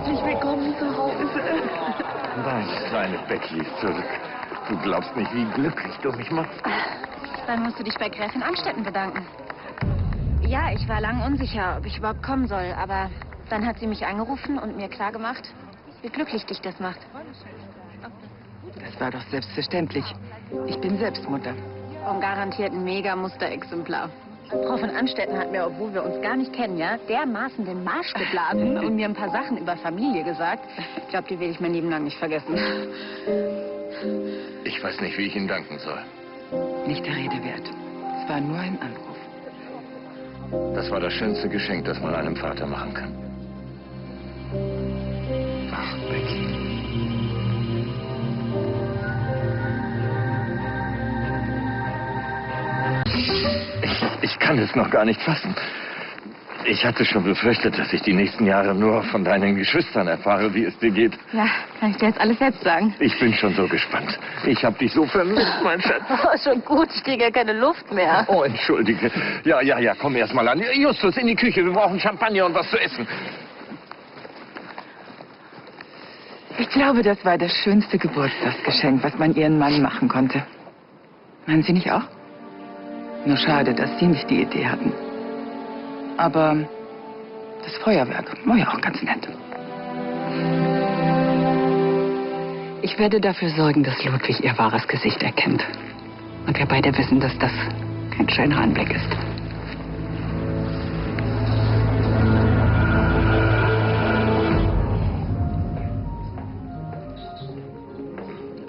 Herzlich willkommen zu Hause. Meine kleine Becky ist zurück. Du glaubst nicht, wie glücklich du mich machst. Dann musst du dich bei Gräfin Anstetten bedanken. Ja, ich war lange unsicher, ob ich überhaupt kommen soll, aber dann hat sie mich angerufen und mir klargemacht, wie glücklich dich das macht. Das war doch selbstverständlich. Ich bin selbst Mutter. Und garantiert ein Mega-Musterexemplar. Frau von Anstetten hat mir, obwohl wir uns gar nicht kennen, ja, dermaßen den Marsch geblasen und mir ein paar Sachen über Familie gesagt. Ich glaube, die will ich mein Leben lang nicht vergessen. Ich weiß nicht, wie ich Ihnen danken soll. Nicht der Rede wert. Es war nur ein Anruf. Das war das schönste Geschenk, das man einem Vater machen kann. Ach, Becky. Ich kann es noch gar nicht fassen. Ich hatte schon befürchtet, dass ich die nächsten Jahre nur von deinen Geschwistern erfahre, wie es dir geht. Ja, kann ich dir jetzt alles selbst sagen? Ich bin schon so gespannt. Ich habe dich so vermisst, mein Schatz. Oh, schon gut, ich kriege ja keine Luft mehr. Oh, entschuldige. Ja, komm erst mal an. Justus, in die Küche. Wir brauchen Champagner und was zu essen. Ich glaube, das war das schönste Geburtstagsgeschenk, was man ihren Mann machen konnte. Meinen Sie nicht auch? Nur schade, dass Sie nicht die Idee hatten. Aber das Feuerwerk war ja auch ganz nett. Ich werde dafür sorgen, dass Ludwig ihr wahres Gesicht erkennt. Und wir beide wissen, dass das kein schöner Anblick ist.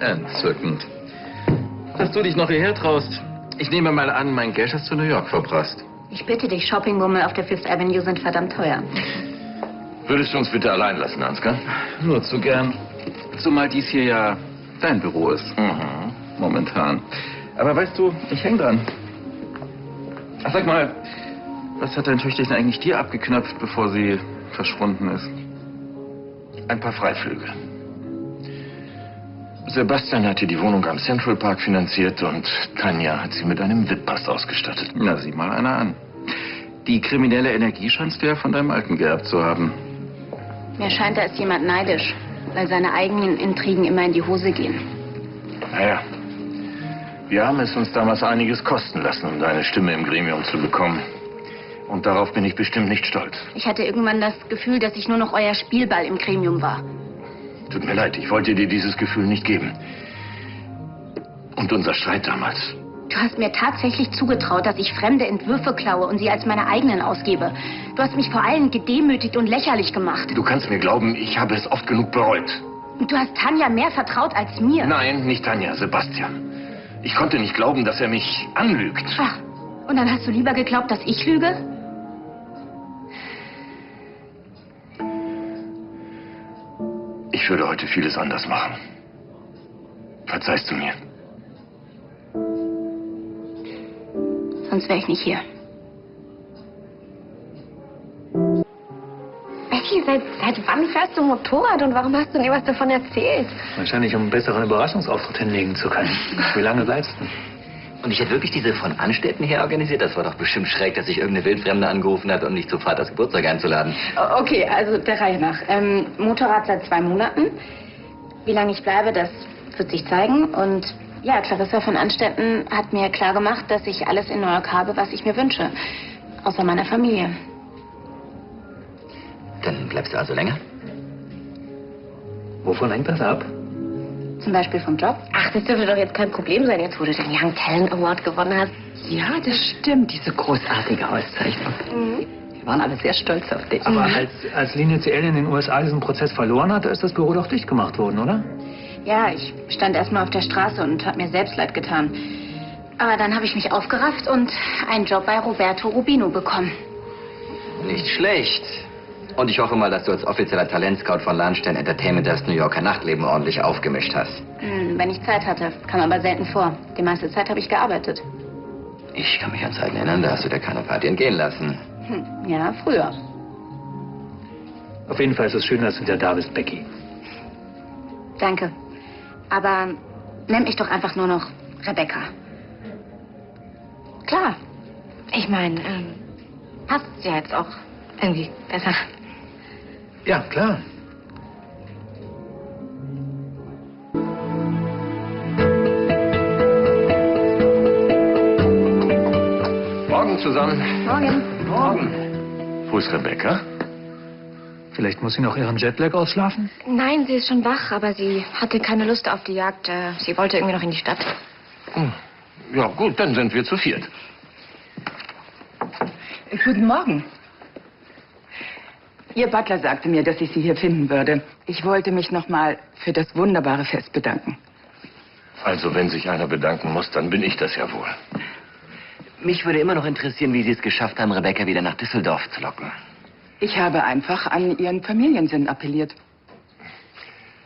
Entzückend. Dass du dich noch hierher traust. Ich nehme mal an, mein Geld hast du in New York verprasst. Ich bitte dich, Shoppingbummel auf der Fifth Avenue sind verdammt teuer. Würdest du uns bitte allein lassen, Ansgar? Nur zu gern. Zumal dies hier ja dein Büro ist. Momentan. Aber weißt du, ich häng dran. Ach, sag mal, was hat dein Töchterchen eigentlich dir abgeknöpft, bevor sie verschwunden ist? Ein paar Freiflüge. Sebastian hatte die Wohnung am Central Park finanziert und Tanja hat sie mit einem VIP-Pass ausgestattet. Na, sieh mal einer an. Die kriminelle Energie scheinst du ja von deinem Alten geerbt zu haben. Mir scheint, da ist jemand neidisch, weil seine eigenen Intrigen immer in die Hose gehen. Naja, wir haben es uns damals einiges kosten lassen, um deine Stimme im Gremium zu bekommen. Und darauf bin ich bestimmt nicht stolz. Ich hatte irgendwann das Gefühl, dass ich nur noch euer Spielball im Gremium war. Tut mir leid, ich wollte dir dieses Gefühl nicht geben. Und unser Streit damals. Du hast mir tatsächlich zugetraut, dass ich fremde Entwürfe klaue und sie als meine eigenen ausgebe. Du hast mich vor allen gedemütigt und lächerlich gemacht. Du kannst mir glauben, ich habe es oft genug bereut. Und du hast Tanja mehr vertraut als mir. Nein, nicht Tanja, Sebastian. Ich konnte nicht glauben, dass er mich anlügt. Ach, und dann hast du lieber geglaubt, dass ich lüge? Ich würde heute vieles anders machen. Verzeihst du mir? Sonst wäre ich nicht hier. Becky, seit wann fährst du Motorrad und warum hast du nie was davon erzählt? Wahrscheinlich, um einen besseren Überraschungsauftritt hinlegen zu können. Wie lange bleibst du? Und ich hätte wirklich diese von Anstetten her organisiert. Das war doch bestimmt schräg, dass sich irgendeine Wildfremde angerufen hat, um dich zu Vaters Geburtstag einzuladen. Okay, also der Reihe nach. Motorrad seit 2 Monaten. Wie lange ich bleibe, das wird sich zeigen. Und ja, Clarissa von Anstetten hat mir klargemacht, dass ich alles in New York habe, was ich mir wünsche. Außer meiner Familie. Dann bleibst du also länger? Wovon hängt das ab? Zum Beispiel vom Job. Ach, das dürfte doch jetzt kein Problem sein, jetzt wo du den Young Talent Award gewonnen hast. Ja, das stimmt, diese großartige Auszeichnung. Wir waren alle sehr stolz auf dich. Aber als Linie CL in den USA diesen Prozess verloren hat, ist das Büro doch dicht gemacht worden, oder? Ja, ich stand erstmal auf der Straße und habe mir selbst leid getan. Aber dann habe ich mich aufgerafft und einen Job bei Roberto Rubino bekommen. Nicht schlecht. Und ich hoffe mal, dass du als offizieller Talentscout von Lahnstein Entertainment das New Yorker Nachtleben ordentlich aufgemischt hast. Wenn ich Zeit hatte. Kam aber selten vor. Die meiste Zeit habe ich gearbeitet. Ich kann mich an Zeiten erinnern, da hast du dir keine Party entgehen lassen. Ja, früher. Auf jeden Fall ist es schön, dass du wieder da bist, Becky. Danke. Aber nenn mich doch einfach nur noch Rebecca. Klar. Ich meine, passt ja jetzt auch irgendwie besser. Ja, klar. zusammen. Morgen. Morgen. Wo ist Rebecca? Vielleicht muss sie noch ihren Jetlag ausschlafen? Nein, sie ist schon wach, aber sie hatte keine Lust auf die Jagd. Sie wollte irgendwie noch in die Stadt. Ja, gut, dann sind wir zu viert. Guten Morgen. Ihr Butler sagte mir, dass ich Sie hier finden würde. Ich wollte mich nochmal für das wunderbare Fest bedanken. Also, wenn sich einer bedanken muss, dann bin ich das ja wohl. Mich würde immer noch interessieren, wie Sie es geschafft haben, Rebecca wieder nach Düsseldorf zu locken. Ich habe einfach an Ihren Familiensinn appelliert.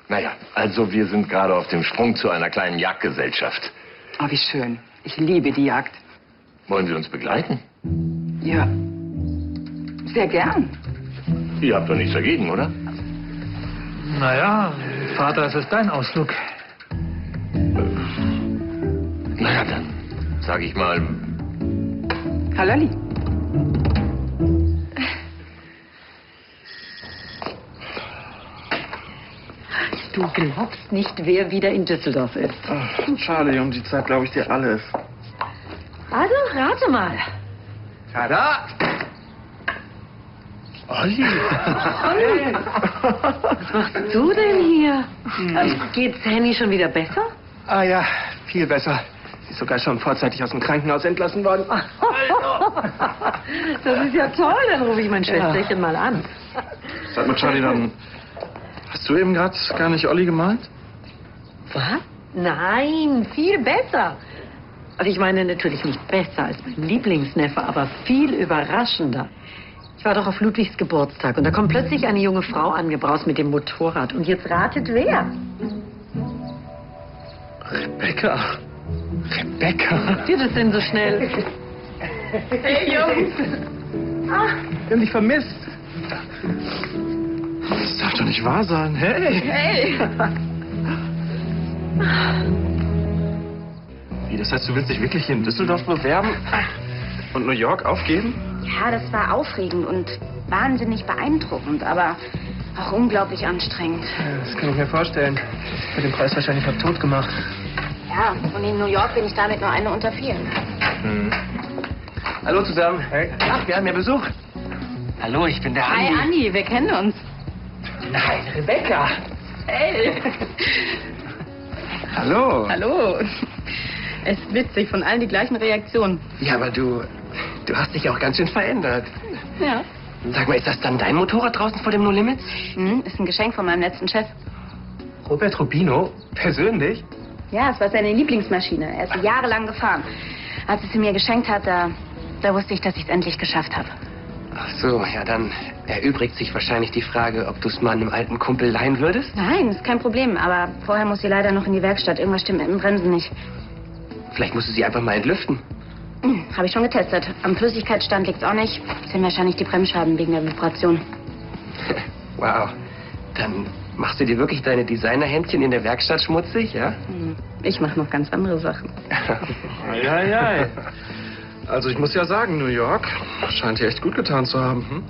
Naja, also wir sind gerade auf dem Sprung zu einer kleinen Jagdgesellschaft. Oh, wie schön. Ich liebe die Jagd. Wollen Sie uns begleiten? Ja, sehr gern. Ihr habt doch nichts dagegen, oder? Naja, Vater, es ist dein Ausflug. Naja, dann sage ich mal, Hallali. Du glaubst nicht, wer wieder in Düsseldorf ist. Ach, Charlie, um die Zeit glaube ich dir alles. Also, rate mal. Tada! Olli. Was machst du denn hier? Geht's Henny schon wieder besser? Ah ja, viel besser. Sie ist sogar schon vorzeitig aus dem Krankenhaus entlassen worden. Das ist ja toll, dann rufe ich mein Schwesterchen mal an. Sag mal, Charlie, dann hast du eben gerade gar nicht Olli gemalt? Was? Nein, viel besser. Also ich meine natürlich nicht besser als mein Lieblingsneffe, aber viel überraschender. Ich war doch auf Ludwigs Geburtstag und da kommt plötzlich eine junge Frau angebraust mit dem Motorrad. Und jetzt ratet wer? Rebecca. Rebecca. Geht es denn so schnell? Hey, Jungs. Wir haben dich vermisst. Das darf doch nicht wahr sein. Hey! Hey. Wie, das heißt, du willst dich wirklich hier in Düsseldorf bewerben und New York aufgeben? Ja, das war aufregend und wahnsinnig beeindruckend, aber auch unglaublich anstrengend. Das kann ich mir vorstellen. Mit dem Preis wahrscheinlich noch tot gemacht. Ja, und in New York bin ich damit nur eine unter vielen. Hallo zusammen. Hey. Ach, wir haben ja Besuch. Hallo, ich bin der Hi, Andi. Anni, wir kennen uns. Nein, Rebecca. Hey. Hallo. Hallo. Es ist witzig, von allen die gleichen Reaktionen. Ja, aber du hast dich auch ganz schön verändert. Ja. Sag mal, ist das dann dein Motorrad draußen vor dem No Limits? Ist ein Geschenk von meinem letzten Chef. Robert Rubino? Persönlich? Ja, es war seine Lieblingsmaschine. Er ist sie jahrelang gefahren. Als er sie mir geschenkt hat, da wusste ich, dass ich es endlich geschafft habe. Ach so, ja, dann erübrigt sich wahrscheinlich die Frage, ob du es mal einem alten Kumpel leihen würdest. Nein, ist kein Problem. Aber vorher muss sie leider noch in die Werkstatt. Irgendwas stimmt mit dem Bremsen nicht. Vielleicht musst du sie einfach mal entlüften. Habe ich schon getestet. Am Flüssigkeitsstand liegt's auch nicht. Das sind wahrscheinlich die Bremsscheiben wegen der Vibration. Wow. Dann machst du dir wirklich deine Designerhändchen in der Werkstatt schmutzig, ja? Ich mache noch ganz andere Sachen. Ja. Also ich muss ja sagen, New York scheint dir echt gut getan zu haben. Hm?